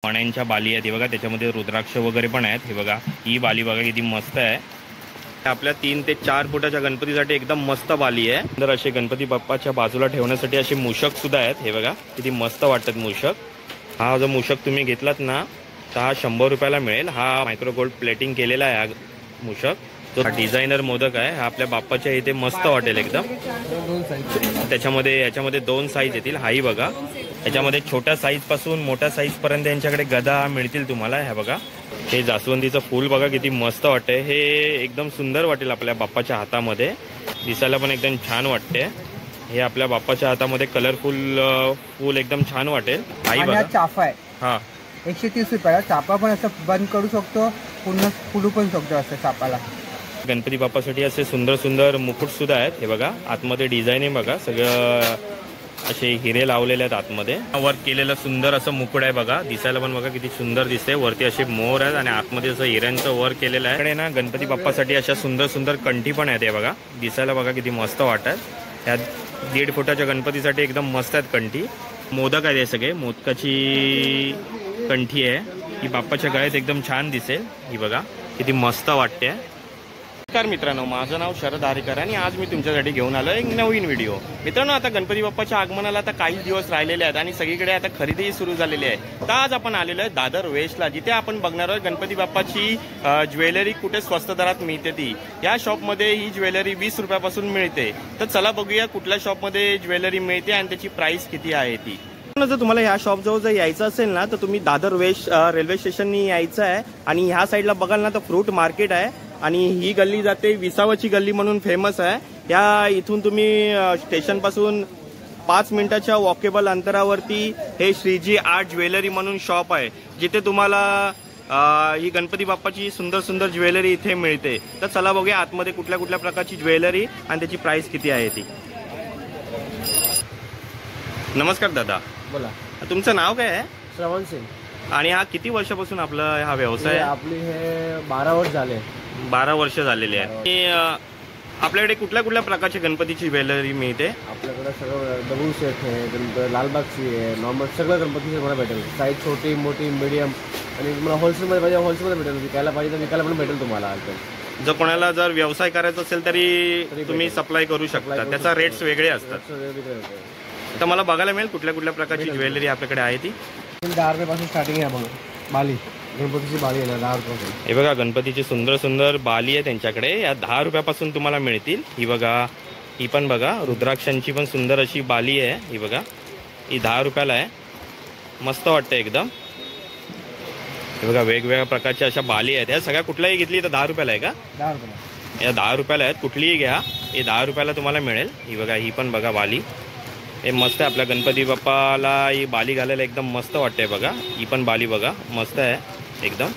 मण्यांच्या बाली आहेत हे बघा, त्याच्यामध्ये रुद्राक्ष वगैरे पण आहेत हे बघा। ही बाली बघा किती मस्त आहे। आपल्या 3 ते 4 फुटाच्या गणपतीसाठी एकदम मस्त बाली आहे। नंतर असे गणपती बाप्पाच्या बाजूला ठेवण्यासाठी असे मूषक सुद्धा आहेत हे बघा, किती मस्त वाटतात मूषक। हा जो मूषक तुम्ही घेतलात ना तर हा 100 रुपयाला मिळेल। हा मायक्रो गोल्ड प्लेटिंग केलेला आहे हा मूषक, जो डिझायनर मोदक आहे हा आपल्या बाप्पाच्या इथे मस्त वाटेल एकदम। याच्यामध्ये 2 साईज येतील। हाही बघा, याच्यामध्ये छोट्या साईज पासून मोठ्या साईज पर्यंत यांच्याकडे गदा मिळतील तुम्हाला। हे बघा, हे जास्वंदीचं फूल बघा किती मस्त वाटते। हे एकदम सुंदर वाटेल आपल्या बाप्पाच्या हातामध्ये, दिसायला पण एकदम छान वाटते। हे आपल्या बाप्पाच्या हातामध्ये कलरफुल फूल एकदम छान वाटेल। हाही बघा, चाफा आहे हा 130 रुपयाला। चाफा पण असं बंद करू शकतो, पूर्ण फुलू पण शकतो असं चापाला। गणपती बाप्पासाठी असे सुंदर सुंदर मुकुट सुद्धा आहेत हे बघा। आतमध्ये डिझाईन बघा, सगळं असे हिरे लावलेले आहेत आतमध्ये। वर्क केलेलं सुंदर असं मुकुट आहे बघा, दिसायला पण बघा किती सुंदर दिसते। वरती असे मोर आहेत आणि आतमध्ये असं हिऱ्यांचं वर्क केलेलं आहे। इकडे ना गणपती बाप्पासाठी अशा सुंदर सुंदर कंठी पण आहेत हे बघा, दिसायला बघा किती मस्त वाटतात। त्यात 1.5 फुटाच्या गणपतीसाठी एकदम मस्त आहेत कंठी। मोदक आहेत हे सगळे, मोदकाची कंठी आहे ही, बाप्पाच्या गळ्यात एकदम छान दिसेल। ही बघा किती मस्त वाटते। नमस्कार मित्रांनो, माझं नाव शरद हारेकर आणि आज मी तुमच्यासाठी घेऊन आलो एक नवीन व्हिडिओ। मित्रांनो, आता गणपती बाप्पाच्या आगमनाला आता काही दिवस राहिलेले आहेत आणि सगळीकडे आता खरेदीही सुरू झालेली आहे। तर आज आपण आलेलो आहे दादर वेस्टला, जिथे आपण बघणार आहोत गणपती बाप्पाची ज्वेलरी कुठे स्वस्त दरात मिळते ती। या शॉपमध्ये ही ज्वेलरी 20 रुपयापासून मिळते। तर चला बघूया कुठल्या शॉपमध्ये ज्वेलरी मिळते आणि त्याची प्राइस किती आहे ती। जर तुम्हाला ह्या शॉप जवळ जर यायचं असेल ना तर तुम्ही दादर वेस्ट रेल्वे स्टेशननी यायचं आहे आणि ह्या साईडला बघाल ना तर फ्रूट मार्केट आहे आणि ही गल्ली जाते विसावाची गल्ली म्हणून फेमस आहे। या इथून तुम्ही स्टेशन पासून 5 मिनिटाच्या वॉकेबल अंतरावरती हे श्रीजी आर्ट ज्वेलरी म्हणून शॉप आहे, जिथे तुम्हाला ही गणपती बाप्पाची सुंदर सुंदर ज्वेलरी इथे मिळते। तर चला बघूया आतमध्ये कुठल्या कुठल्या प्रकारची ज्वेलरी आणि त्याची प्राइस किती आहे ती। नमस्कार दादा, बोला, तुमचं नाव काय आहे? श्रवण सिंग। आणि हा किती वर्षापासून आपला हा व्यवसाय? आपली हे 12 वर्ष झाले। 12 वर्ष झालेले आहेत। आपल्याकडे कुठल्या कुठल्या प्रकारची गणपतीची ज्वेलरी मिळते? आपल्याकडे सगळं दगडू सेट आहे, लालबागची आहे, नॉर्मल सगळं गणपतीचे तुम्हाला भेटेल। साईज छोटी मोठी मीडियम, आणि तुम्हाला होलसेलमध्ये पाहिजे होलसेलमध्ये भेटेल, विकायला पाहिजे तर विकायला पण भेटेल तुम्हाला। जर कोणाला जर व्यवसाय करायचा असेल तरी तुम्ही सप्लाय करू शकता, त्याचा रेट्स वेगळे असतात। तर मला बघायला मिळेल कुठल्या कुठल्या प्रकारची ज्वेलरी आपल्याकडे आहे ती। 10 रुपयापासून स्टार्टिंग आहे बघा, बाली गणपतीची बाली आहे 10 रुपये। हे बघा गणपतीची सुंदर सुंदर बाली आहे त्यांच्याकडे, या 10 रुपयापासून तुम्हाला मिळतील। ही बघा, ही पण बघा रुद्राक्षांची पण सुंदर अशी बाली आहे। ही बघा, ही 10 रुपयाला आहे, मस्त वाटतं एकदम। हे बघा वेगवेगळ्या प्रकारच्या अशा बाली आहेत। या सगळ्या कुठल्याही घेतली तर 10 रुपयाला आहे का? 10 रुपयाला, या 10 रुपयाला आहेत, कुठलीही घ्या, हे 10 रुपयाला तुम्हाला मिळेल। ही बघा, ही पण बघा बाली, हे मस्त आहे। आपल्या गणपती बाप्पाला ही बाली घालायला एकदम मस्त वाटते बघा। ही पण बाली बघा मस्त आहे एकदम।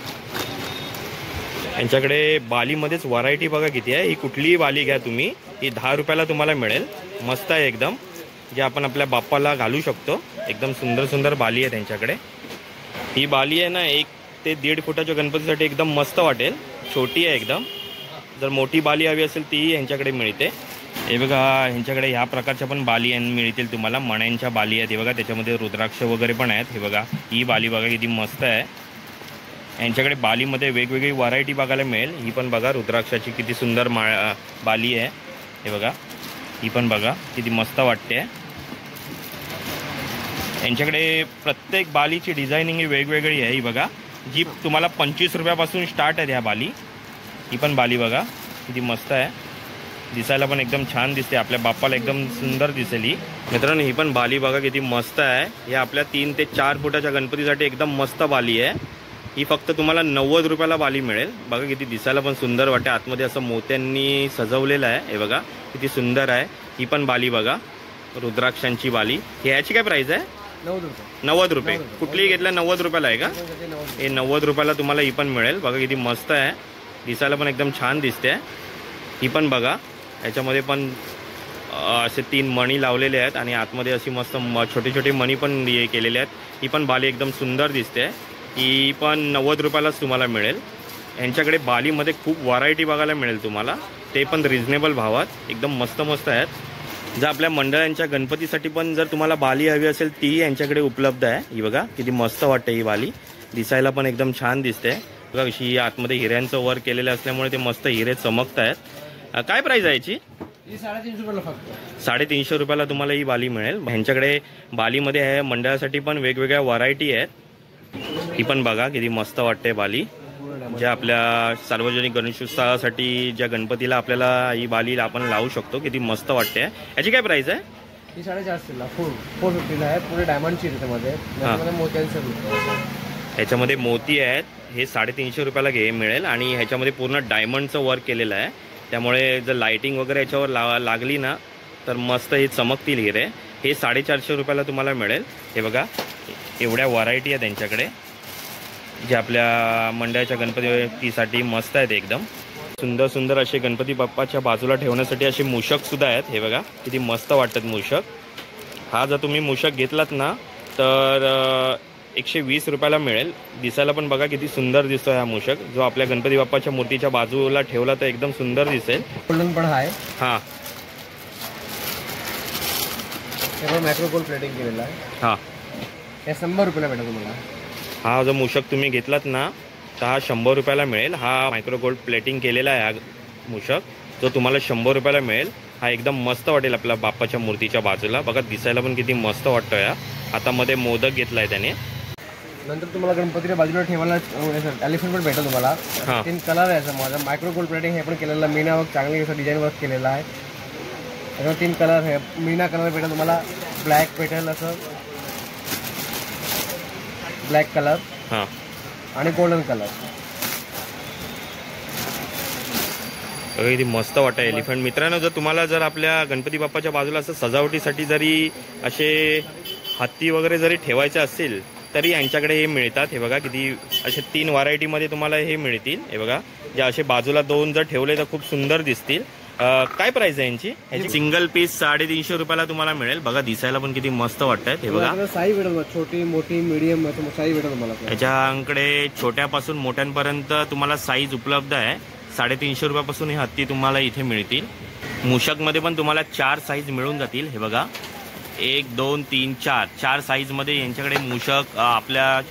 यांच्याकडे बालीमध्येच व्हरायटी बघा किती आहे। ही कुठलीही बाली घ्या तुम्ही, ही 10 रुपयाला तुम्हाला मिळेल, मस्त आहे एकदम, जे आपण आपल्या बाप्पाला घालू शकतो। एकदम सुंदर सुंदर बाली आहे त्यांच्याकडे। ही बाली आहे ना 1 ते 1.5 फुटाच्या गणपतीसाठी एकदम मस्त वाटेल, छोटी आहे एकदम। जर मोठी बाली हवी असेल ती यांच्याकडे मिळते। हे बघा, ह्यांच्याकडे ह्या प्रकारच्या पण बाली मिळतील तुम्हाला, मण्यांच्या बाली आहेत हे बघा, त्याच्यामध्ये रुद्राक्ष वगैरे पण आहेत। हे बघा, ही बाली बघा किती मस्त आहे। यांच्याकडे बालीमध्ये वेगवेगळी व्हरायटी बघायला मिळेल। ही पण बघा रुद्राक्षाची किती सुंदर बाली आहे। हे बघा, ही पण बघा किती मस्त वाटते। यांच्याकडे प्रत्येक बालीची डिझायनिंग ही वेगवेगळी आहे। ही बघा, जी तुम्हाला 25 रुपयापासून स्टार्ट आहे ह्या बाली। ही पण बाली बघा किती मस्त आहे, दिसायला पण एकदम छान दिसते, आपल्या बाप्पाला एकदम सुंदर दिसेल ही। मित्रांनो, ही पण बाली बघा किती मस्त आहे। हे आपल्या 3 ते 4 फुटाच्या गणपतीसाठी एकदम मस्त बाली आहे। ही फक्त तुम्हाला 90 रुपयाला बाली मिळेल। बघा किती दिसायला पण सुंदर वाटते, आतमध्ये असं मोत्यांनी सजवलेलं आहे। हे बघा किती सुंदर आहे। ही पण बाली बघा रुद्राक्षांची बाली। ह्याची काय प्राइस आहे? 90 रुपये। कुठलीही घेतल्या 90 रुपयाला आहे का? हे 90 रुपयाला तुम्हाला ही पण मिळेल। बघा किती मस्त आहे, दिसायला पण एकदम छान दिसते। ही पण बघा, याच्यामध्ये पण असे 3 मणी लावलेले आहेत आणि आतमध्ये अशी मस्त छोटे छोटे मणी पण हे केलेले आहेत। ही पण बाली एकदम सुंदर दिसते। ही पण 90 रुपयालाच तुम्हाला मिळेल। यांच्याकडे बालीमध्ये खूप व्हरायटी बघायला मिळेल तुम्हाला, ते पण रिजनेबल भावात एकदम मस्त मस्त आहेत। जर आपल्या मंडळांच्या गणपतीसाठी पण जर तुम्हाला बाली हवी असेल ती यांच्याकडे उपलब्ध आहे। ही बघा किती मस्त वाटते ही बाली, दिसायला पण एकदम छान दिसते बघा, कशी आतमध्ये हिऱ्यांचं वर्क केलेलं असल्यामुळे ते मस्त हिरे चमकत आहेत। काय प्राइस आहे याची? 350 रुपयाला फक्त। 350 रुपयाला तुम्हाला ही बाली मिळेल। ह्यांच्याकडे बालीमध्ये आहे मंडळासाठी पण वेगवेगळ्या व्हरायटी आहेत। ही पण बघा किती मस्त वाटते बाली, ज्या आपल्या सार्वजनिक गणेशोत्सवासाठी ज्या गणपतीला आपल्याला ही बाली आपण लावू शकतो, किती मस्त वाटते। याची काय प्राइस आहे? ही 450 ला, 450 आहे। पुढे डायमंडची त्याच्यामध्ये मोत्यांचं ह्याच्यामध्ये मोती आहेत, हे 350 रुपयाला मिळेल आणि ह्याच्यामध्ये पूर्ण डायमंडचं वर्क केलेलं आहे, त्यामुळे जर लाइटिंग वगैरे याच्यावर लागली ना तर मस्त हे चमकतील हिरे। हे 450 रुपयाला तुम्हाला मिळेल। हे बघा एवढ्या व्हरायटी आहेत त्यांच्याकडे, जे आपल्या मंडळाच्या गणपतीसाठी मस्त आहेत। एकदम सुंदर सुंदर असे गणपती बाप्पाच्या बाजूला ठेवण्यासाठी असे मूषक सुद्धा आहेत। हे बघा किती मस्त वाटतात मूषक। हा जर तुम्ही मूषक घेतलात ना तर 120 रुपयाला मिळेल। दिसायला पण बघा किती सुंदर दिसतो हा मूषक, जो आपल्या गणपती बाप्पाच्या मूर्तीच्या बाजूला ठेवला तर एकदम सुंदर दिसेल। गोल्डन पण आहे। हां मायक्रो गोल्ड प्लेटिंग केलेला आहे। हां हे 100 रुपयाला भेटेल तुम्हाला। हा जो मूषक तुम्ही घेतलात ना तर हा 100 रुपयाला मिळेल। हा मायक्रो गोल्ड प्लेटिंग केलेला आहे हा मूषक, जो तुम्हाला 100 रुपयाला मिळेल। हा एकदम मस्त वाटेल आपल्या बाप्पाच्या मूर्तीच्या बाजूला। बघा दिसायला पण किती मस्त वाटतं। या हातामध्ये मोदक घेतलाय त्याने। नंतर तुम्हाला गणपतीच्या बाजूला ठेवायला एलिफंट पण भेटेल तुम्हाला। 3 कलर आहे याच्यामध्ये। मायक्रो गोल्ड प्लेटिंग हे पण केलेलं, मीना वर्क चांगली असं डिझाईन वर्क केलेला आहे। त्याच्यावर 3 कलर आहे। मीना कलर भेटेल तुम्हाला, ब्लॅक भेटेल असं ब्लॅक कलर हां आणि गोल्डन कलर। किती मस्त वाटतं एलिफंट। मित्रांनो जर तुम्हाला जर आपल्या गणपती बाप्पाच्या बाजूला असं सजावटीसाठी जरी असे हत्ती वगैरे जरी ठेवायचे असेल तरी यांच्याकडे हे मिळतात। हे बघा किती असे 3 व्हरायटीमध्ये तुम्हाला हे मिळतील। हे बघा जे असे बाजूला 2 जर ठेवले तर खूप सुंदर दिसतील। काय प्राइस आहे यांची? ह्याची सिंगल पीस 350 रुपयाला तुम्हाला मिळेल। बघा दिसायला पण किती मस्त वाटतात। हे बघा साईज भेटेल, छोटी मोठी मीडियम साईज भेटेल तुम्हाला। ह्याच्याकडे छोट्यापासून मोठ्यांपर्यंत तुम्हाला साईज उपलब्ध आहे। 350 रुपयापासून हे हत्ती तुम्हाला इथे मिळतील। मूषकमध्ये पण तुम्हाला 4 साईज मिळून जातील। हे बघा 1 2 3 4 साईजमध्ये यांच्याकडे मूषक आपल्या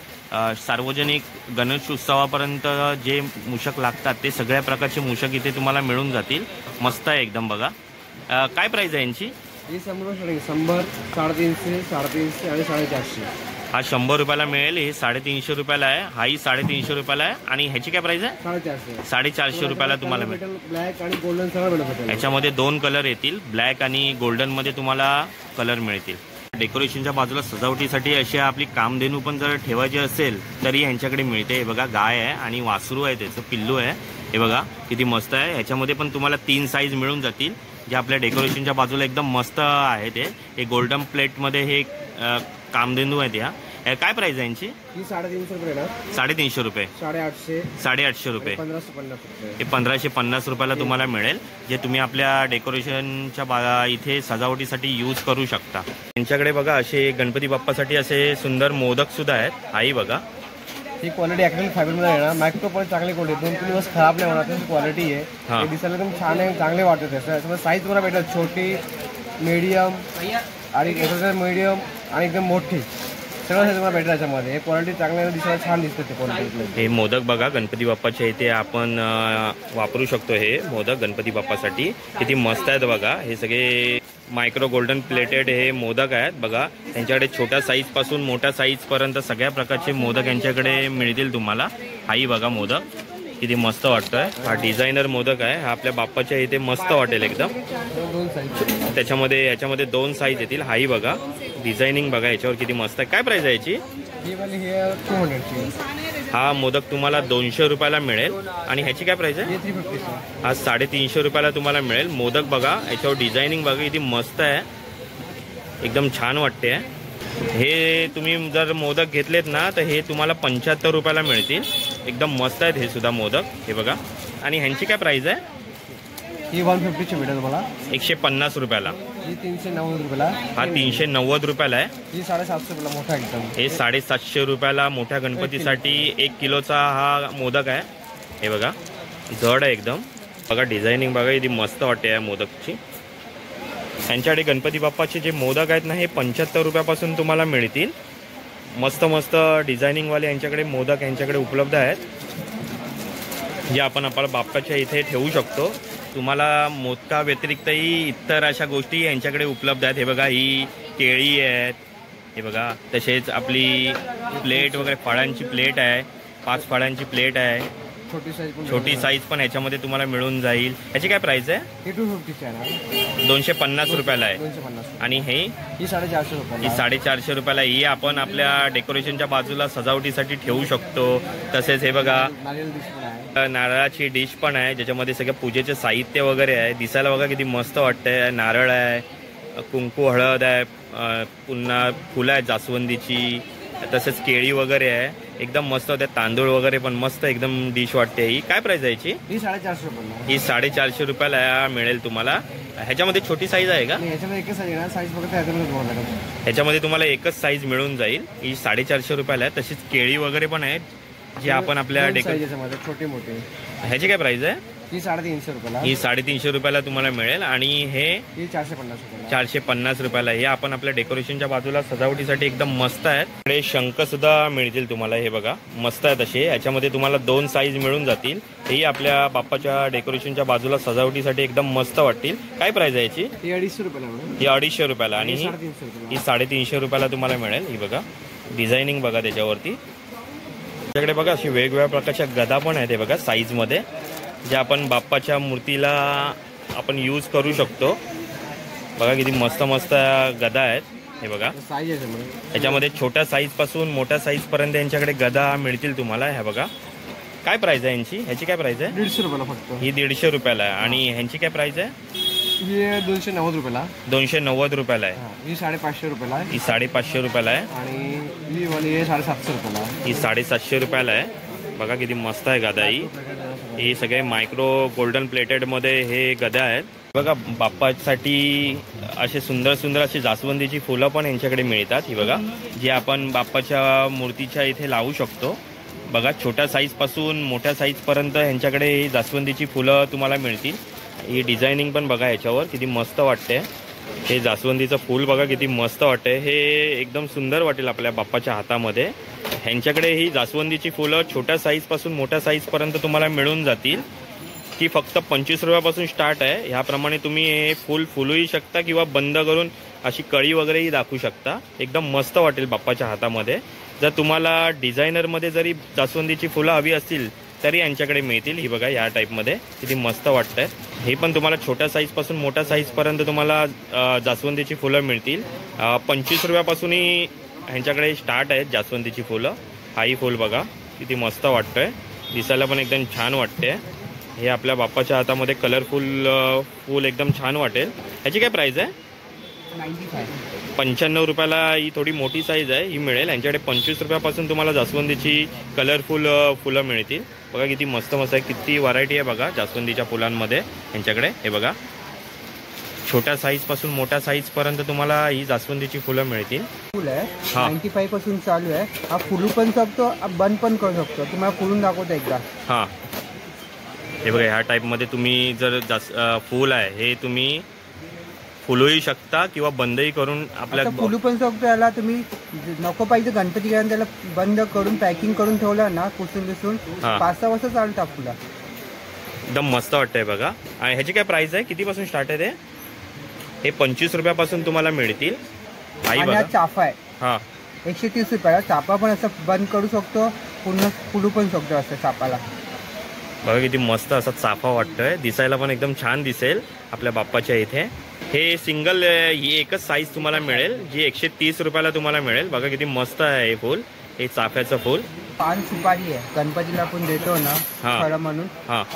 सार्वजनिक गणेशोत्सवापर्यंत जे मूषक लागतात ते सगळ्या प्रकारचे मूषक इथे तुम्हाला मिळून जातील। मस्त आहे एकदम। बघा काय प्राइस आहे यांची? ही 100, 350, 350 आणि 450। हा 100 रुपयाला मिळेल। हे 350 रुपयाला आहे। हाही 350 रुपयाला आहे। आणि ह्याची काय प्राइस आहे? 450। 450 रुपयाला तुम्हाला मिळेल। ब्लॅक आणि गोल्डन सगळं भेटेल। ह्याच्यामध्ये 2 कलर येतील, ब्लॅक आणि गोल्डन मध्ये तुम्हाला कलर मिळतील। डेकोरेशनच्या बाजूला सजावटीसाठी अशी आपली कामधेनू पण जर ठेवायची असेल तरी ह्यांच्याकडे मिळते। हे बघा गाय आहे आणि वासरू आहे, त्याचं पिल्लू आहे। हे बघा किती मस्त आहे। ह्याच्यामध्ये पण तुम्हाला 3 साईज मिळून जातील, जे आपल्या डेकोरेशनच्या बाजूला एकदम मस्त आहे। हे गोल्डन प्लेटमध्ये हे कामधेनू आहेत। या काय प्राइस आहे यांची? ही 350 रुपये ना। 350 रुपये, 850 रुपये, 1550 रुपये। हे 1550 रुपयाला तुम्हाला मिळेल, जे तुम्ही आपल्या डेकोरेशनच्या इथे सजावटीसाठी यूज करू शकता। त्यांच्याकडे बघा असे गणपती बाप्पासाठी असे सुंदर मोदक सुद्धा आहेत। हाही बघा ही क्वालिटी ॲक्रिलिक फायबरमध्ये आहे ना, मायक्रो पण चांगली क्वालिटी, 2-3 दिवस खराब नाही होणार त्याची क्वालिटी आहे। हे दिसायला एकदम छान आहे, चांगले वाटते। त्याच्यामध्ये साईज तुम्हाला भेटेल, छोटी, मीडियम आणि मीडियम आणि एकदम मोठी, सगळं तुम्हाला भेटेल याच्यामध्ये। हे क्वालिटी चांगली दिसायला छान दिसते ते क्वालिटी। हे मोदक बघा गणपती बाप्पाच्या इथे आपण वापरू शकतो। हे मोदक गणपती बाप्पासाठी किती मस्त आहेत बघा। हे सगळे मायक्रो गोल्डन प्लेटेड हे मोदक आहेत। बघा त्यांच्याकडे छोट्या साईज पासून मोठ्या साईज पर्यंत सगळ्या प्रकारचे मोदक यांच्याकडे मिळतील तुम्हाला। हाही बघा मोदक किती मस्त वाटतोय। हा डिझायनर मोदक आहे। हा आपल्या बाप्पाच्या इथे मस्त वाटेल एकदम। याच्यामध्ये 2 साईज येतील। हाही बघा डिझायनिंग बघा याच्यावर किती मस्त आहे। काय प्राइस आहे याची? हा मोदक तुम्हाला 200 रुपयाला मिळेल। आणि ह्याची काय प्राइस आहे? हा 350 रुपयाला तुम्हाला मिळेल। मोदक बघा याच्यावर डिझायनिंग बघा किती मस्त आहे, एकदम छान वाटते। हे तुम्ही जर मोदक घेतलेत ना तर हे तुम्हाला 75 रुपयाला मिळतील। एकदम मस्त आहेत हे सुद्धा मोदक। हे बघा आणि ह्यांची काय प्राइस आहे? ही 150 ची भेटेल तुम्हाला, 150 रुपयाला। ही 390 रुपयाला। हा 390 रुपयाला आहे। ही 750 रुपयाला मोठा एकदम। हे 750 रुपयाला मोठ्या गणपतीसाठी 1 किलोचा हा मोदक आहे। हे बघा जड आहे एकदम। बघा डिझायनिंग बघा किती मस्त वाटते या मोदकची। यांच्याकडे गणपती बाप्पाचे जे मोदक आहेत ना हे 75 रुपयापासून तुम्हाला मिळतील। मस्त मस्त डिझायनिंगवाले यांच्याकडे मोदक यांच्याकडे उपलब्ध आहेत, जे आपण आपल्या बाप्पाच्या इथे ठेवू शकतो. तुम्हाला मोदका व्यतिरिक्तही इतर अशा गोष्टी यांच्याकडे उपलब्ध आहेत. हे बघा, ही केळी आहेत, हे बघा. तसेच आपली प्लेट वगैरे, फळांची प्लेट आहे, 5 फळांची प्लेट आहे. छोटी साईज पण ह्याच्यामध्ये तुम्हाला मिळून जाईल. ह्याची काय प्राइस आहे? हे 250 आहे ना, 250 रुपयाला आहे. 250. आणि ही 450 रुपये. ही 450 रुपयाला. ही आपण आपल्या डेकोरेशनच्या बाजूला सजावटीसाठी ठेवू शकतो. तसेच हे बघा, नारळाची डिश पण आहे, ज्याच्यामध्ये सगळं पूजेचे साहित्य वगैरे आहे. दिसायला बघा किती मस्त वाटतंय. नारळ आहे, कुंकू, हळद आहे, पुन्हा फुलं आहेत जास्वंदीची, तसेच केळी वगैरे आहे. एकदम मस्त होते. तांदूळ वगैरे पण मस्त एकदम डिश वाटते. ही काय प्राइस आहे याची? ही 450 रुपये. ही 450 रुपयाला मिळेल तुम्हाला. ह्याच्यामध्ये छोटी साईज आहे का? ह्याच्यामध्ये एकच साईज आहे, साईज बघा ह्याच्यामध्ये तुम्हाला एकच साईज मिळून जाईल. ही 450 रुपयाला आहे. तशीच केळी वगैरे पण आहेत, जे आपण आपल्या छोटे मोठे. ह्याची काय प्राइस आहे? ही 350 रुपयाला. ही 350 रुपयाला तुम्हाला मिळेल. आणि हे 450 रुपयाला. 450 रुपयाला. हे आपण आपल्या डेकोरेशनच्या बाजूला सजावटीसाठी एकदम मस्त आहेत. इकडे शंख सुद्धा मिळतील तुम्हाला. हे बघा, मस्त आहेत असे. याच्यामध्ये तुम्हाला 2 साईज मिळून जातील. हेही आपल्या बाप्पाच्या डेकोरेशनच्या बाजूला सजावटीसाठी एकदम मस्त वाटतील. काय प्राइस आहे याची? ही 250 रुपयाला. ही 250 रुपयाला. आणि ही 350 रुपयाला तुम्हाला मिळेल. ही बघा, डिझायनिंग बघा त्याच्यावरती. त्याच्याकडे बघा अशी वेगवेगळ्या प्रकारच्या गदा पण आहेत. हे बघा, साईजमध्ये, जे आपण बाप्पाच्या मूर्तीला आपण यूज करू शकतो. बघा किती मस्त मस्त गदा आहेत. हे बघा, याच्यामध्ये छोट्या साईजपासून मोठ्या साईजपर्यंत यांच्याकडे गदा मिळतील तुम्हाला. हे बघा, काय प्राइस आहे यांची? ह्याची काय प्राइस आहे? 150 रुपयाला फक्त. ही 150 रुपयाला आहे. आणि ह्यांची काय प्राइस आहे? ही 290 रुपयाला. 290 रुपयाला आहे. ही 550 रुपयाला आहे. ही 550 रुपयाला आहे. आणि ही वाली 750 रुपयाला. ही 750 रुपयाला आहे. बघा किती मस्त आहे गदा ही. हे सगळे मायक्रो गोल्डन प्लेटेडमध्ये हे गदा आहेत. बघा, बाप्पासाठी असे सुंदर सुंदर अशी जास्वंदीची फुलं पण यांच्याकडे मिळतात. ही बघा, जे आपण बाप्पाच्या मूर्तीच्या इथे लावू शकतो. बघा, छोट्या साईजपासून मोठ्या साईजपर्यंत ह्यांच्याकडे ही जास्वंदीची फुलं तुम्हाला मिळतील. ही डिझायनिंग पण बघा याच्यावर किती मस्त वाटते. हे जास्वंदीचं फूल बघा किती मस्त वाटते. हे एकदम सुंदर वाटेल आपल्या बाप्पाच्या हातामध्ये. ह्यांच्याकडे ही जास्वंदीची फुलं छोट्या साईजपासून मोठ्या साईजपर्यंत तुम्हाला मिळून जातील. ती फक्त 25 रुपयापासून स्टार्ट आहे. ह्याप्रमाणे तुम्ही हे फूल फुलूही शकता किंवा बंद करून अशी कळी वगैरेही दाखवू शकता. एकदम मस्त वाटेल बाप्पाच्या हातामध्ये. जर तुम्हाला डिझायनरमध्ये जरी जास्वंदीची फुलं हवी असतील तरी यांच्याकडे मिळतील. ही बघा, या टाईपमध्ये किती मस्त वाटतंय. हे पण तुम्हाला छोट्या साईजपासून मोठ्या साईजपर्यंत तुम्हाला जास्वंदीची फुलं मिळतील. 25 रुपयापासूनही ह्यांच्याकडे स्टार्ट आहेत जास्वंदीची फुलं. हाही फूल बघा किती मस्त वाटतंय. दिसायला पण एकदम छान वाटते. हे आपल्या बाप्पाच्या हातामध्ये कलरफुल फूल एकदम छान वाटेल. ह्याची काय प्राइस आहे? 95 रुपयाला. ही थोडी मोठी साईज आहे, ही मिळेल. यांच्याकडे 25 रुपयापासून तुम्हाला जास्वंदीची कलरफुल फुलं मिळतील. बघा किती मस्त मस्त आहे. किती व्हरायटी आहे बघा जास्वंदीच्या फुलांमध्ये यांच्याकडे. हे बघा, छोट्या साईजपासून मोठ्या साईजपर्यंत तुम्हाला ही जास्वंदीची फुलं मिळतील. फुल आहे 95 पासून चालू आहे. हा फुलू पण शकतो, बंद पण करू शकतो. तुम्हाला फुलून दाखवतो एकदा. हां, हे बघा, ह्या टाईपमध्ये तुम्ही जर फूल आहे हे तुम्ही फुलूही शकता किंवा बंदही करून आपल्या फुलू पण शकतो. याला तुम्ही नको पाहिजे गणपती गेल्यानंतर त्याला बंद करून पॅकिंग करून ठेवलं ना, पुसून पुसून 5-6 वर्ष चालतं फुला. एकदम मस्त वाटतंय बघा. आणि ह्याची काय प्राइस आहे? कितीपासून स्टार्ट आहे ते? हे 25 रुपयापासून तुम्हाला मिळतील. आणि चाफा आहे, हां, 130 रुपयाला. चाफा पण असं बंद करू शकतो, पूर्ण फुलू पण शकतो असं चापाला. बघा किती मस्त असा चाफा वाटतोय. दिसायला पण एकदम छान दिसेल आपल्या बाप्पाच्या इथे. हे सिंगल ही एकच साईज तुम्हाला मिळेल, जी 130 रुपयाला तुम्हाला मिळेल. बघा किती मस्त आहे हे फूल, हे चाफ्याचं फूल. पान सुपारी आहे, गणपतीला आपण देतो ना फळं म्हणून,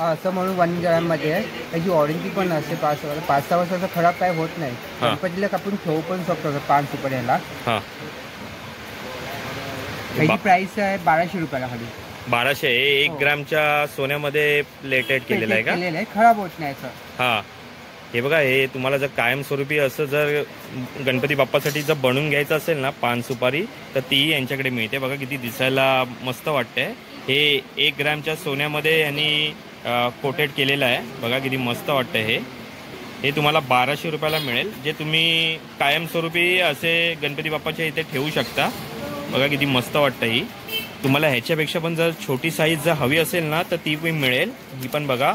असं म्हणून 1 ग्रॅममध्ये आहे. त्याची वॉरंटी पण असते 5-6 वर्षाचा. खराब काय होत नाही. गणपतीला आपण ठेवू पण शकतो पान सुपारीला. त्याची प्राइस आहे 1200 रुपयाला खाली. 1200. 1 ग्रॅमच्या सोन्यामध्ये प्लेटेड केलेलं आहे का? खराब होत नाही असं. हां, हे बघा, हे तुम्हाला जर कायमस्वरूपी असं जर गणपती बाप्पासाठी जर बनवून घ्यायचं असेल ना पान सुपारी, तर तीही यांच्याकडे मिळते. बघा किती दिसायला मस्त वाटते. हे 1 ग्रॅमच्या सोन्यामध्ये यांनी कोटेड केलेलं आहे. बघा किती मस्त वाटतं. हे तुम्हाला 1200 रुपयाला मिळेल, जे तुम्ही कायमस्वरूपी असे गणपती बाप्पाच्या इथे ठेवू शकता. बघा किती मस्त वाटतं ही. तुम्हाला ह्याच्यापेक्षा पण जर छोटी साईज जर हवी असेल ना तर ती पण मिळेल. ही पण बघा,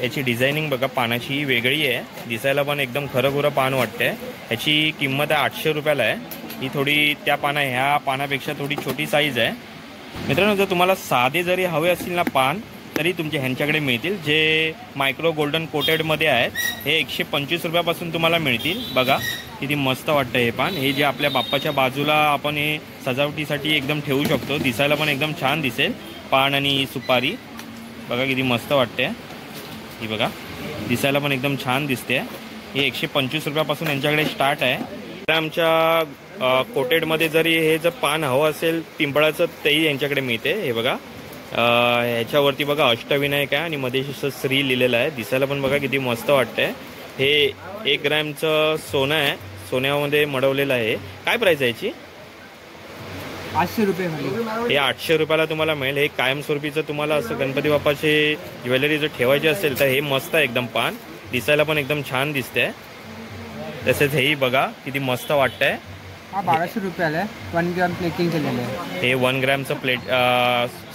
याची डिझायनिंग बघा पानाची ही वेगळी आहे, दिसायला पण एकदम खरं पान वाटते. ह्याची किंमत आहे 800 रुपयाला आहे. ही थोडी त्या ह्या पानापेक्षा थोडी छोटी साईज आहे. मित्रांनो, जर तुम्हाला साधे जरी हवे असतील ना पान तरी तुमचे ह्यांच्याकडे मिळतील, जे मायक्रो गोल्डन कोटेडमध्ये आहेत. हे 125 रुपयापासून तुम्हाला मिळतील. बघा किती मस्त वाटतं हे पान. हे जे आपल्या बाप्पाच्या बाजूला आपण हे सजावटीसाठी एकदम ठेवू शकतो, दिसायला पण एकदम छान दिसेल. पान आणि सुपारी बघा किती मस्त वाटते. ही बघा दिसायला पण एकदम छान दिसते. हे 125 रुपयापासून यांच्याकडे स्टार्ट आहे. आमच्या कोटेडमध्ये जरी हे जर पान हवं असेल पिंपळाचं तेही यांच्याकडे मिळते. हे बघा ह्याच्यावरती बघा अष्टविनायक आहे आणि मध्ये श्री लिहिलेलं आहे. दिसायला पण बघा किती मस्त वाटतंय. हे 1 ग्रॅमचं सोनं आहे, सोन्यामध्ये मडवलेलं आहे. काय प्राईस आहे याची? 800 रुपये. हे 800 रुपयाला तुम्हाला मिळेल. हे कायमस्वरूपीचं तुम्हाला असं गणपती बाप्पाची ज्वेलरी जर ठेवायची असेल तर हे मस्त आहे एकदम पान. दिसायला पण एकदम छान दिसतंय. तसेच हेही बघा किती मस्त वाटतंय. हा 1200 रुपयाला आहे. 1 ग्रॅम प्लेटिंग केलेलं आहे. हे 1 ग्रॅमचं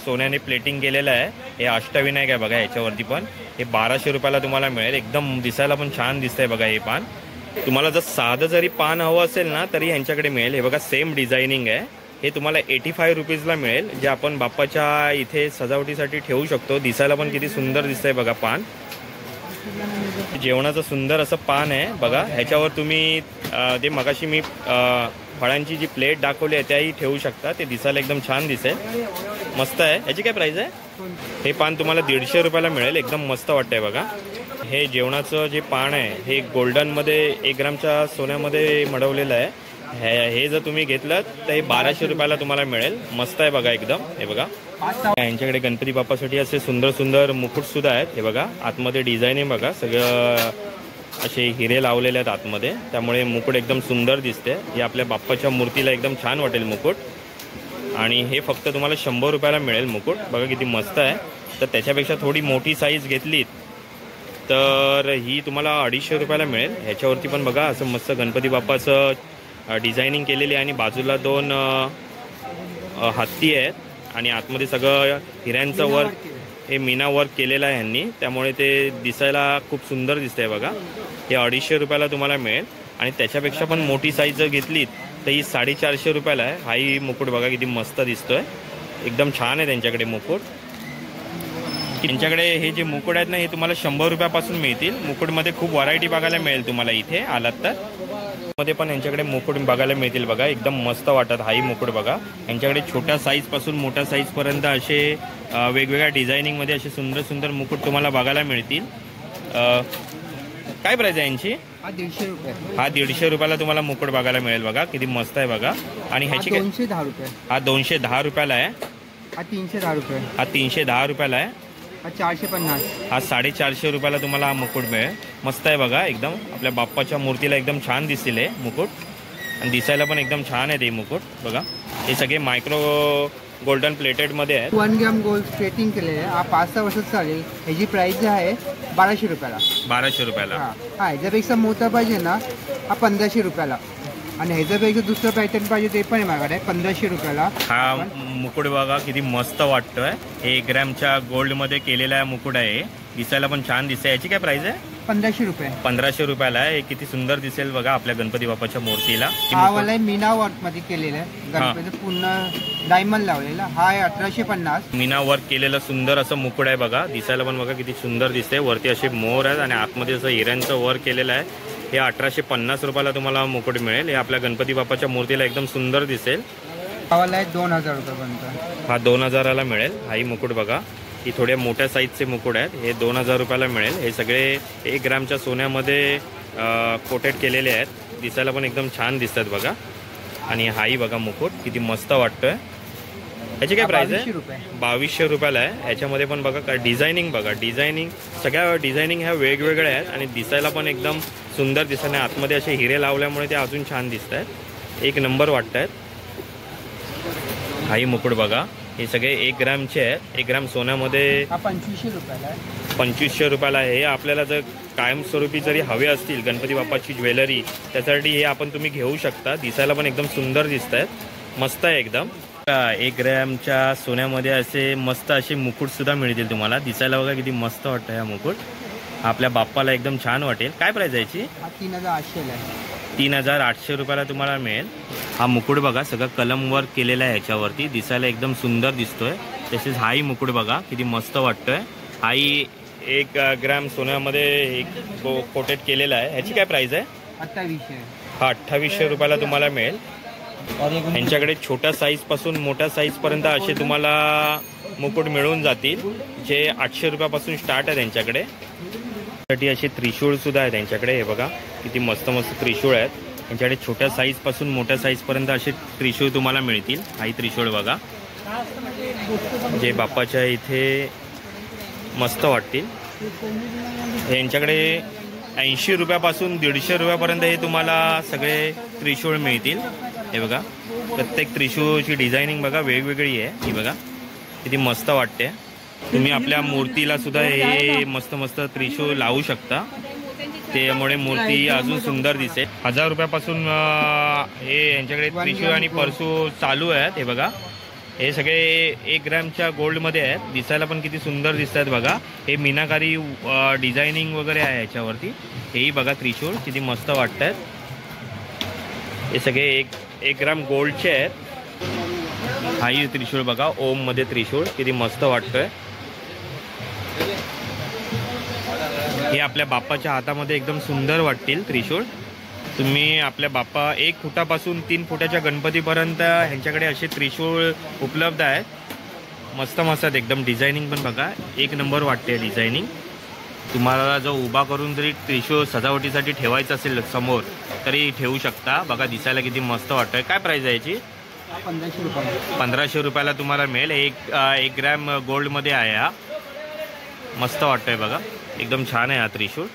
सोन्याने प्लेटिंग केलेलं आहे. हे अष्टविनायक आहे बघा ह्याच्यावरती पण. हे 1200 रुपयाला तुम्हाला मिळेल. एकदम दिसायला पण छान दिसतंय बघा हे पान. तुम्हाला जर साधं जरी पान हवं असेल ना तरी ह्यांच्याकडे मिळेल. हे बघा सेम डिझायनिंग आहे. हे तुम्हाला 85 रुपीजला मिळेल, जे आपण बाप्पाच्या इथे सजावटीसाठी ठेवू शकतो. दिसायला पण किती सुंदर दिसतंय बघा पान. जेवणाचं सुंदर असं पान आहे बघा. ह्याच्यावर तुम्ही ते मगाशी मी फळांची जी प्लेट दाखवली आहे त्याही ठेवू शकता. ते दिसायला एकदम छान दिसेल. मस्त आहे. याची काय प्राईस आहे? हे पान तुम्हाला 150 रुपयाला मिळेल. एकदम मस्त वाटतंय बघा. हे जेवणाचं जे पान आहे हे गोल्डनमध्ये 1 ग्रॅमच्या सोन्यामध्ये मडवलेलं आहे. हे जर तुम्ही घेतलं तर हे 1200 रुपयाला तुम्हाला मिळेल. मस्त आहे बघा एकदम. हे बघा यांच्याकडे गणपती बाप्पासाठी असे सुंदर सुंदर मुकुट सुद्धा आहेत. हे बघा आतमध्ये डिझाईनिंग बघा, सगळं असे हिरे लावलेले आहेत आतमध्ये, त्यामुळे मुकुट एकदम सुंदर दिसते. हे आपल्या बाप्पाच्या मूर्तीला एकदम छान वाटेल मुकुट. आणि हे फक्त तुम्हाला 100 रुपयाला मिळेल मुकुट. बघा किती मस्त आहे. तर त्याच्यापेक्षा थोडी मोठी साईज घेतलीत तर ही तुम्हाला 250 रुपयाला मिळेल. ह्याच्यावरती पण बघा असं मस्त गणपती बाप्पाचं डिझायनिंग केलेली आहे आणि बाजूला 2 हत्ती आहेत आणि आतमध्ये सगळं हिऱ्यांचं वर्क, हे मीना वर्क केलेलं आहे ह्यांनी, त्यामुळे ते दिसायला खूप सुंदर दिसतंय बघा. हे 250 रुपयाला तुम्हाला मिळेल. आणि त्याच्यापेक्षा पण मोठी साईज जर घेतलीत तर ही 450 रुपयाला आहे. हाही मुकुट बघा किती मस्त दिसतोय. एकदम छान आहे त्यांच्याकडे मुकुट. त्यांच्याकडे हे जे मुकुट आहेत ना हे तुम्हाला 100 रुपयापासून मिळतील. मुकुटमध्ये खूप व्हरायटी बघायला मिळेल तुम्हाला इथे आलात तर. मध्ये पण यांच्याकडे मुकुट बघायला मिळतील बघा. एकदम मस्त वाटत हाही मुकुट बघा. यांच्याकडे छोट्या साईजपासून मोठ्या साईजपर्यंत असे वेगवेगळ्या डिझायनिंगमध्ये असे सुंदर सुंदर मुकुट तुम्हाला बघायला मिळतील. काय प्राईस आहे यांची? हा 150 रुपये. हा 150 रुपयाला तुम्हाला मुकुट बघायला मिळेल बघा. किती मस्त आहे बघा. आणि ह्याची 210 रुपये. हा 210 रुपयाला आहे. हा 310 रुपये. हा 310 रुपयाला आहे. हा 450. हा 450 रुपयाला तुम्हाला हा मुकुट मिळेल. मस्त आहे बघा एकदम. आपल्या बाप्पाच्या मूर्तीला एकदम छान दिसतील हे मुकुट आणि दिसायला पण एकदम छान आहे ते मुकुट बघा. हे सगळे मायक्रो गोल्डन प्लेटेडमध्ये आहेत. 1 ग्रॅम गोल्ड प्लेटिंग केलेलं आहे. हा 5-6 वर्षात चालेल. ह्याची प्राईस आहे 1200 रुपयाला. 1200 रुपयाला. हा ह्याच्यापेक्षा मोठा पाहिजे ना हा 1500 रुपयाला. आणि ह्याच्यापेक्षा दुसरं पॅटर्न पाहिजे ते पण आहे माझ्याकडे 1500 रुपयाला. हा मुकुट बघा किती मस्त वाटतोय. हे 1 ग्रॅमच्या गोल्डमध्ये केलेला मुकुट आहे. दिसायला पण छान दिसते. याची काय प्राइस आहे? 1500 रुपये. 1500 रुपयाला आहे. किती सुंदर दिसेल बघा आपल्या गणपती बाप्पाच्या मूर्तीला. हा वाला मीना वर्क मध्ये केलेला आहे. गणपती पूर्ण डायमंड लावलेला. हा आहे 1850. मीना वर्क केलेलं सुंदर असं मुकुट आहे बघा. दिसायला पण बघा किती सुंदर दिसते. वरती असे मोर आहेत आणि आतमध्ये असं हिऱ्यांचं वर्क केलेलं आहे. हे 1850 रुपयाला तुम्हाला मुकुट मिळेल. हे आपल्या गणपती बाप्पाच्या मूर्तीला एकदम सुंदर दिसेल. हा वाला आहे 2000 रुपयापर्यंत. हा 2000ला मिळेल. हाही मुकुट बघा. ही थोड्या मोठ्या साईजचे मुकुट आहेत. हे 2000 रुपयाला मिळेल. हे सगळे 1 ग्रॅमच्या सोन्यामध्ये कोटेड केलेले आहेत. दिसायला पण एकदम छान दिसतात बघा. आणि हाही बघा मुकुट किती मस्त वाटतोय. ह्याची काय प्राइस आहे? 2200 रुपयाला आहे. ह्याच्यामध्ये पण बघा काय डिझायनिंग बघा. डिझायनिंग सगळ्या डिझायनिंग ह्या वेगवेगळ्या आहेत आणि दिसायला पण एकदम सुंदर दिसत आहे. आतमध्ये असे हिरे लावल्यामुळे ते अजून छान दिसत आहेत. 1 नंबर वाटत आहेत. हाही मुकुट बघा. हे सगळे 1 ग्रॅमचे आहेत. 1 ग्रॅम सोन्यामध्ये 2500 रुपयाला आहे. 2500 रुपयाला आहे. हे आपल्याला जर कायमस्वरूपी जरी हवे असतील गणपती बाप्पाची ज्वेलरी त्यासाठी हे आपण तुम्ही घेऊ शकता. दिसायला पण एकदम सुंदर दिसत आहेत. मस्त आहे एकदम. 1 ग्रॅमच्या सोन्यामध्ये असे मस्त असे मुकुट सुद्धा मिळतील तुम्हाला. दिसायला बघा किती मस्त वाटतं हा मुकुट. आपल्या बाप्पाला एकदम छान वाटेल. काय प्राइस आहे याची? 3800 आहे. 3800 रुपयाला तुम्हाला मिळेल. हा मुकुट बघा सगळं कलम वर्क केलेला आहे ह्याच्यावरती. दिसायला एकदम सुंदर दिसतोय. तसेच हाही मुकुट बघा किती मस्त वाटतोय. हाही 1 ग्रॅम सोन्यामध्ये कोटेड केलेला आहे. ह्याची काय प्राइस आहे? 2800. हा 2800 रुपयाला तुम्हाला मिळेल. यांच्याकडे छोट्या साईज पासून मोठ्या साईज पर्यंत असे तुम्हाला मुकुट मिळून जातील, जे 800 रुपयापासून स्टार्ट आहे त्यांच्याकडे. साठी असे त्रिशूळ सुद्धा आहे त्यांच्याकडे. हे बघा किती मस्त मस्त त्रिशूळ आहेत त्यांच्याकडे. छोट्या साईज पासून मोठ्या साईज पर्यंत असे त्रिशूळ तुम्हाला मिळतील. हाही त्रिशूळ बघा जे बाप्पाच्या इथे मस्त वाटतील. यांच्याकडे 80 रुपयापासून 150 रुपयापर्यंत हे तुम्हाला सगळे त्रिशूळ मिळतील. हे बघा प्रत्येक त्रिशूळची डिझायनिंग बघा वेगवेगळी आहे. ही बघा किती मस्त वाटते. तुम्ही आपल्या मूर्तीला सुद्धा हे मस्त मस्त त्रिशूळ लावू शकता. त्यामुळे मूर्ती अजून सुंदर दिसेल. 1000 रुपयापासून हे यांच्याकडे त्रिशूळ आणि परशू चालू आहेत. हे बघा हे सगळे 1 ग्रॅमच्या गोल्डमध्ये आहेत. दिसायला पण किती सुंदर दिसत आहेत बघा. हे मीनाकारी डिझायनिंग वगैरे आहे याच्यावरती. हेही बघा त्रिशूळ किती मस्त वाटत आहेत. हे सगळे 1 ग्रॅम गोल्डचे आहेत. हाही त्रिशूळ बघा ओममध्ये त्रिशूळ किती मस्त वाटतोय. हे आपल्या बाप्पाच्या हातामध्ये एकदम सुंदर वाटतील त्रिशूळ. तुम्ही आपल्या बाप्पा 1 फुटापासून 3 फुटाच्या गणपतीपर्यंत ह्यांच्याकडे असे त्रिशूळ उपलब्ध आहेत. मस्त मस्त आहेत एकदम. डिझायनिंग पण बघा 1 नंबर वाटते डिझायनिंग. तुम्हाला जो उभा करून जरी त्रिशूळ सजावटीसाठी ठेवायचं असेल समोर तरी ठेवू शकता. बघा दिसायला किती मस्त वाटतंय. काय प्राइस आहे याची? 1500 रुपये. 1500 रुपयाला तुम्हाला मिळेल. 1 ग्रॅम गोल्डमध्ये आहे हा. मस्त वाटतंय बघा एकदम छान आहे हा त्रिशूळ.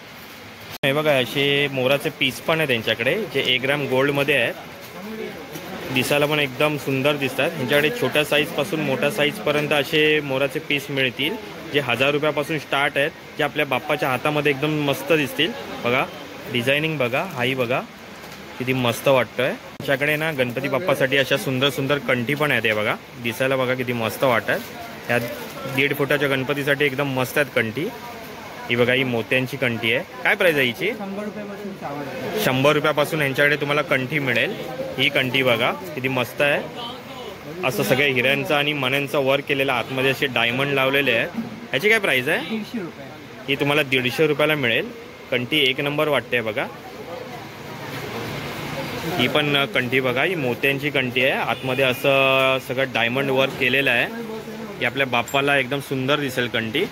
हे बघा असे मोराचे पीस पण आहे त्यांच्याकडे जे 1 ग्रॅम गोल्डमध्ये आहेत. दिसायला पण एकदम सुंदर दिसतात. ह्यांच्याकडे छोट्या साईजपासून मोठ्या साईजपर्यंत असे मोराचे पीस मिळतील, जे 1000 रुपयापासून स्टार्ट आहेत, जे आपल्या बाप्पाच्या हातामध्ये एकदम मस्त दिसतील. बघा डिझायनिंग बघा. हाही बघा किती मस्त वाटतंय. आमच्याकडे ना गणपती बाप्पासाठी अशा सुंदर सुंदर कंठी पण आहेत. हे बघा दिसायला बघा किती मस्त वाटतात. ह्या 1.5 फुटाच्या गणपतीसाठी एकदम मस्त आहेत कंठी. ही बघा ही मोत्यांची कंठी आहे. काय प्राइस आहे हिची? 100 रुपयापासून यांच्याकडे तुम्हाला कंठी मिळेल. ही कंठी बघा किती मस्त आहे. असं सगळ्या हिऱ्यांचं आणि मण्यांचं वर्क केलेलं आतमध्ये असे डायमंड लावलेले आहेत. ह्याची काय प्राइस आहे? 150 रुपये. ही तुम्हाला 150 रुपयाला मिळेल. कंठी 1 नंबर वाटते बघा. ही पण कंठी बघा ही मोत्यांची कंठी आहे. आतमध्ये असं सगळं डायमंड वर्क केलेलं आहे. ही आपल्या बाप्पाला एकदम सुंदर दिसेल कंठी.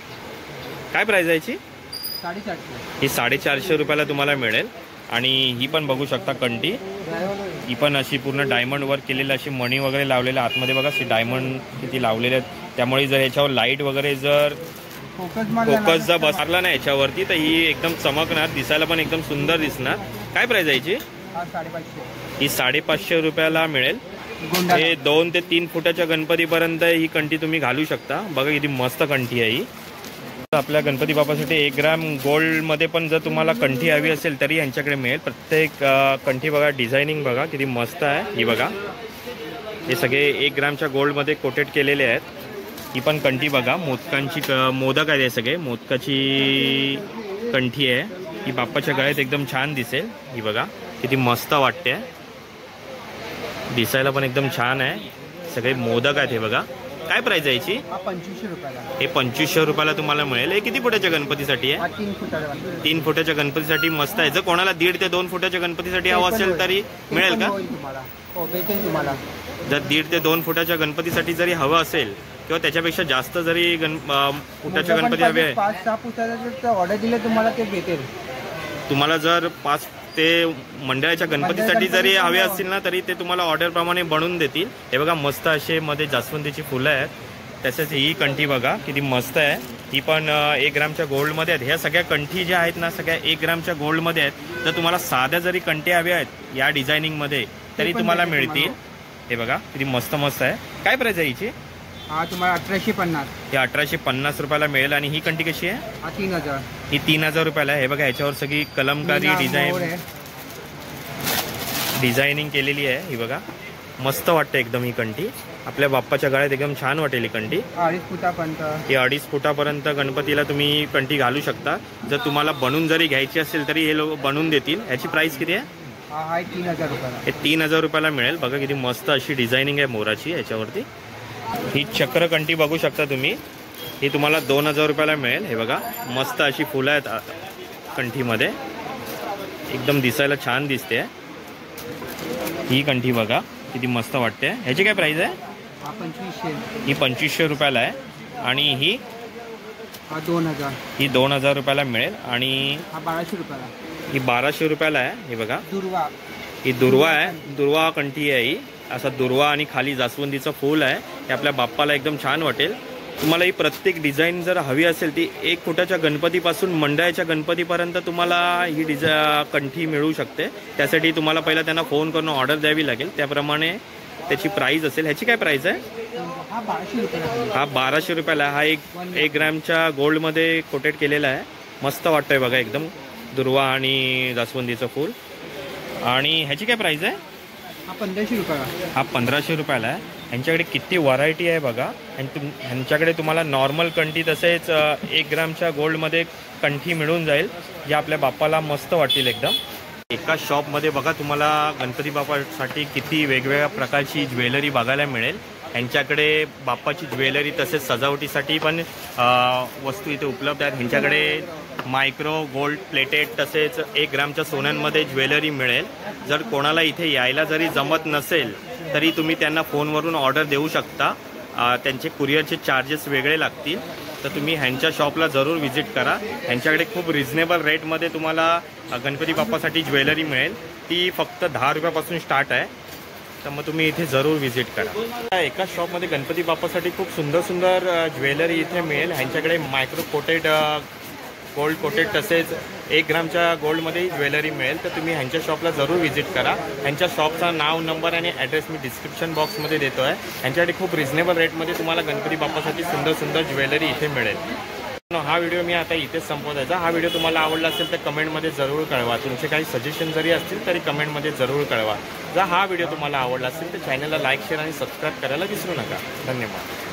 काय प्राइस आहे याची? 450. ही 450 रुपयाला तुम्हाला मिळेल. आणि ही पण बघू शकता कंठी. ही पण अशी पूर्ण डायमंड वर्क केलेलं अशी मणी वगैरे लावलेलं आतमध्ये बघा. अशी डायमंड किती लावलेले आहेत. त्यामुळे जर याच्यावर लाईट वगैरे जर फोकस जर बसला ना याच्यावरती तर ही एकदम चमकणार. दिसायला पण एकदम सुंदर दिसणार. काय प्राइस आहे याची? 550. ही 550 रुपयाला मिळेल. हे 2 ते 3 फुटाच्या गणपतीपर्यंत ही कंठी तुम्ही घालू शकता. बघा किती मस्त कंठी आहे ही. आपल्या गणपती बाप्पासाठी 1 ग्रॅम गोल्डमध्ये पण जर तुम्हाला कंठी हवी असेल तरी यांच्याकडे मिळेल. प्रत्येक कंठी बघा डिझायनिंग बघा किती मस्त आहे. ही बघा हे सगळे 1 ग्रॅमच्या गोल्डमध्ये कोटेड केलेले आहेत. ही पण कंठी बघा मोदकांची मोदक आहे. हे सगळे मोदकाची कंठी आहे. ही बाप्पाच्या गळ्यात एकदम छान दिसेल. ही बघा किती मस्त वाटते. दिसायला पण एकदम छान आहे. सगळे मोदक आहेत. हे बघा काय प्राइस आहे याची? 2500 रुपयाला. हे 2500 रुपयाला तुम्हाला मिळेल. हे किती फुटाच्या गणपतीसाठी आहे? 3 फुटाचा. 3 फुटाच्या गणपतीसाठी मस्त आहे. जर कोणाला 1.5 ते 2 फुटाच्या गणपतीसाठी हवं असेल तरी मिळेल का? हो भेटेल तुम्हाला. जर 1.5 ते 2 फुटाच्या गणपतीसाठी जरी हवं असेल किंवा त्याच्यापेक्षा जास्त जरी फुटाच्या गणपती हवे आहे 5-6 फुटाचा ऑर्डर दिले तुम्हाला ते भेटेल. तुम्हाला जर 5 ते मंडळाच्या गणपतीसाठी जरी हवे असतील ना तरी ते तुम्हाला ऑर्डरप्रमाणे बनवून देतील. हे बघा मस्त असे मध्ये जास्वंदीची फुलं आहेत. तसेच ही कंठी बघा किती मस्त आहे. ही पण 1 ग्रॅमच्या गोल्डमध्ये आहेत. ह्या सगळ्या कंठी ज्या आहेत ना सगळ्या 1 ग्रॅमच्या गोल्डमध्ये आहेत. जर तुम्हाला साध्या जरी कंठी हव्या आहेत या डिझायनिंगमध्ये तरी तुम्हाला मिळतील. हे बघा किती मस्त मस्त आहे. काय प्राइस आहे हिची? हा तुम्हाला 1850. ही 1850 रुपयाला मिळेल. आणि ही कंठी कशी आहे? हा 3000. ही 3000 रुपयाला आहे. हे बघा ह्याच्यावर सगळी कलमकारी डिझायनिंग केलेली आहे. ही बघा मस्त वाटते एकदम ही कंठी. आपल्या बाप्पाच्या गळ्यात एकदम छान वाटेल ही कंठी. 2.5 फुटापर्यंत. ही 2.5 फुटापर्यंत गणपतीला तुम्ही कंठी घालू शकता. जर तुम्हाला बनवून जरी घ्यायची असेल तरी हे लोक बनवून देतील. याची प्राइस किती आहे? हा 3000 रुपयाला. हे 3000 रुपयाला मिळेल. बघा किती मस्त अशी डिझायनिंग आहे मोराची याच्यावरती. ही चक्र कंठी बघू शकता तुम्ही. ही तुम्हाला 2000 रुपयाला मिळेल. हे बघा मस्त अशी फुलं आहेत कंठीमध्ये, एकदम दिसायला छान दिसते. ही कंठी बघा किती मस्त वाटते. ह्याची काय प्राइस आहे? हा 2500. ही 2500 रुपयाला आहे. आणि ही 2000. ही 2000 रुपयाला मिळेल. आणि हा 1200 रुपयाला. ही 1200 रुपयाला आहे. हे बघा दुर्वा. ही दुर्वा आहे. दुर्वा कंठी आहे ही. असा दुर्वा आणि खाली जास्वंदीचं फूल आहे. हे आपल्या बाप्पाला एकदम छान वाटेल. तुम्हाला ही प्रत्येक डिझाईन जर हवी असेल ती 1 फुटाच्या गणपतीपासून मंडळाच्या गणपतीपर्यंत तुम्हाला ही कंठी मिळू शकते. त्यासाठी तुम्हाला पहिला त्यांना फोन करून ऑर्डर द्यावी लागेल. त्याप्रमाणे त्याची प्राईस असेल. ह्याची काय प्राईस आहे? हा 1200 रुपयाला. हा 1200 रुपयाला. हा 1 ग्रॅमच्या गोल्डमध्ये कोटेड केलेला आहे. मस्त वाटतंय बघा एकदम दुर्वा आणि जास्वंदीचं फूल. आणि ह्याची काय प्राईस आहे? हा 1500 रुपयाला. हा 1500 रुपयाला आहे. ह्यांच्याकडे किती व्हरायटी आहे बघा. ह्यांच्याकडे तुम्हाला नॉर्मल कंठी तसेच 1 ग्रॅमच्या गोल्डमध्ये कंठी मिळून जाईल, जे आपल्या बाप्पाला मस्त वाटेल एकदम. एका शॉपमध्ये बघा तुम्हाला गणपती बाप्पासाठी किती वेगवेगळ्या प्रकारची ज्वेलरी बघायला मिळेल. ह्यांच्याकडे बाप्पाची ज्वेलरी तसेच सजावटीसाठी पण वस्तू इथे उपलब्ध आहेत. ह्यांच्याकडे मायक्रो गोल्ड प्लेटेड तसेच 1 ग्रॅमच्या सोन्यांमध्ये ज्वेलरी मिळेल. जर कोणाला इथे यायला जरी जमत नसेल तरी तुम्ही त्यांना फोनवरून ऑर्डर देऊ शकता. त्यांचे कुरिअरचे चार्जेस वेगळे लागतील. तर तुम्ही ह्यांच्या शॉपला जरूर व्हिजिट करा. ह्यांच्याकडे खूप रिझनेबल रेटमध्ये तुम्हाला गणपती बाप्पासाठी ज्वेलरी मिळेल. ती फक्त 10 रुपयापासून स्टार्ट आहे. तर मग तुम्ही इथे जरूर व्हिजिट करा. एका शॉपमध्ये गणपती बाप्पासाठी खूप सुंदर सुंदर ज्वेलरी इथे मिळेल. ह्यांच्याकडे मायक्रो कोटेड गोल्ड कोटेड तसेच 1 ग्रॅमच्या गोल्डमध्ये ज्वेलरी मिळेल. तर तुम्ही ह्यांच्या शॉपला जरूर व्हिजिट करा. ह्यांच्या शॉपचा नाव, नंबर आणि ॲड्रेस मी डिस्क्रिप्शन बॉक्समध्ये देतो आहे. ह्यांच्याकडे खूप रिझनेबल रेटमध्ये तुम्हाला गणपती बाप्पासाठी सुंदर सुंदर ज्वेलरी इथे मिळेल. हा व्हिडिओ मी आता इथेच संपवतायचा. हा व्हिडिओ तुम्हाला आवडला असेल तर कमेंटमध्ये जरूर कळवा. तुमचे काही सजेशन जरी असतील तरी कमेंटमध्ये जरूर कळवा. जर हा व्हिडिओ तुम्हाला आवडला असेल तर चॅनलला लाईक, शेअर आणि सबस्क्राईब करायला विसरू नका. धन्यवाद.